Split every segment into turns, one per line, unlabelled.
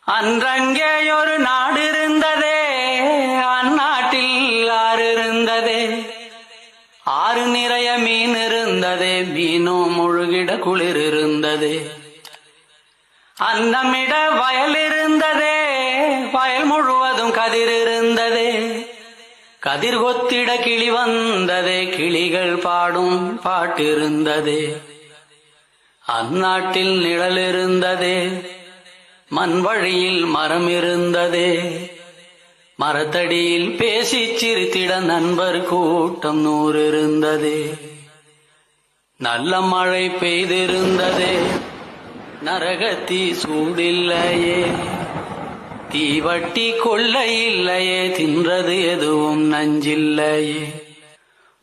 அன்றங்கே ஒரு நாடு இருந்ததே, அந்நாட்டில் ஆறு இருந்ததே. ஆறு நிறைய மீன் இருந்ததே, மீனும் முழுகிட குளிர் இருந்ததே. அன்னமிட வயல் இருந்ததே, வயல் முழுவதும் கதிர் இருந்ததே. கதிர் கொத்திட கிளி வந்ததே, கிளிகள் பாடும் பாட்டிருந்ததே. அந்நாட்டில் நிழல் இருந்ததே, மண் வழியில் மரம் இருந்ததே. மரத்தடியில் பேசிச் சிரித்திட நண்பர் கூட்டம் 100 இருந்ததே. நல்ல மழை பெய்திருந்ததே, நரகத்தீ சூடில்லையே. தீவட்டி கொள்ளை இல்லையே, தின்றது எதுவும் நஞ்சில்லையே.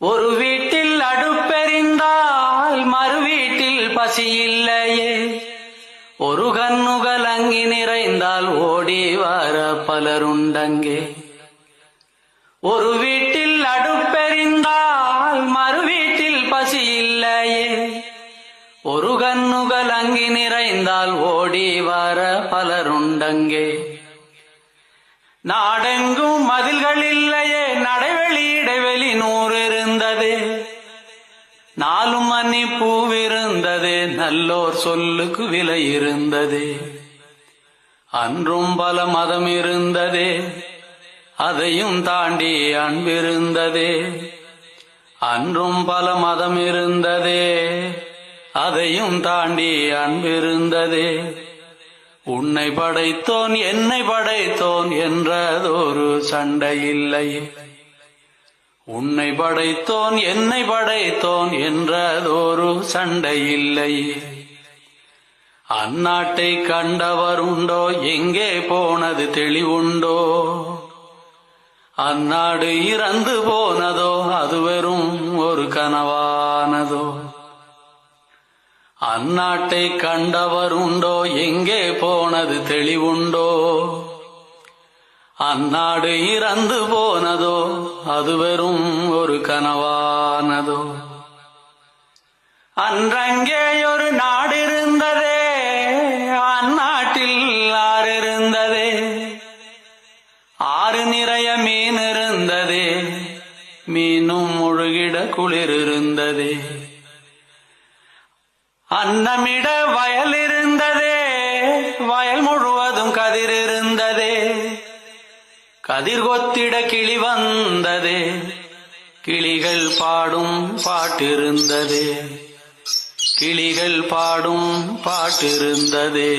ஒரு வீட்டில் அடுப்பெறிந்தால் மறு வீட்டில் பசி இல்லையே. ஒரு கண்ணுகள் அங்கி நிறைந்தால் ஓடி வர பலருண்டங்கே. ஒரு வீட்டில் அடுப்பெறிந்தால் மறு வீட்டில் பசி இல்லையே. ஒரு கண்ணுகள் அங்கி நிறைந்தால் ஓடி வர பலருண்டங்கே. நாடெங்கும் மதில்கள் இல்லையே, நடைவெளி இடைவெளி 100 இருந்ததே. 4 மணி பூவிருந்ததே, நல்லோர் சொல்லுக்கு விலை இருந்ததே. அன்றும் பல மதம் இருந்ததே, அதையும் தாண்டி அன்பிருந்ததே. அன்றும் பல மதம் இருந்ததே, அதையும் தாண்டி அன்பிருந்ததே. உன்னை படைத்தோன் என்னை படைத்தோன் என்றதொரு சண்டை இல்லையே. உன்னை படைத்தோன் என்னை படைத்தோன் என்றதொரு சண்டை இல்லையே. அந்நாட்டை கண்டவருண்டோ, எங்கே போனது தெளிவுண்டோ. அந்நாடு இறந்து போனதோ, அது வெறும் ஒரு கனவானதோ. அந்நாட்டை கண்டவருண்டோ, எங்கே போனது தெளிவுண்டோ. அந்நாடு இறந்து போனதோ, அது வெறும் ஒரு கனவானதோ. அன்றங்கே ஒரு நாடு இருந்ததே, அந்நாட்டில் ஆறு இருந்ததே. ஆறு நிறைய மீன் இருந்ததே, மீனும் முழுகிட குளிர் இருந்ததே. அன்னமிட வயல் இருந்ததே, வயல் முழுவதும் கதிர் இருந்ததே. கதிர் கொத்திட கிளி வந்ததே, கிளிகள் பாடும் பாட்டிருந்ததே. கிளிகள் பாடும் பாட்டிருந்ததே.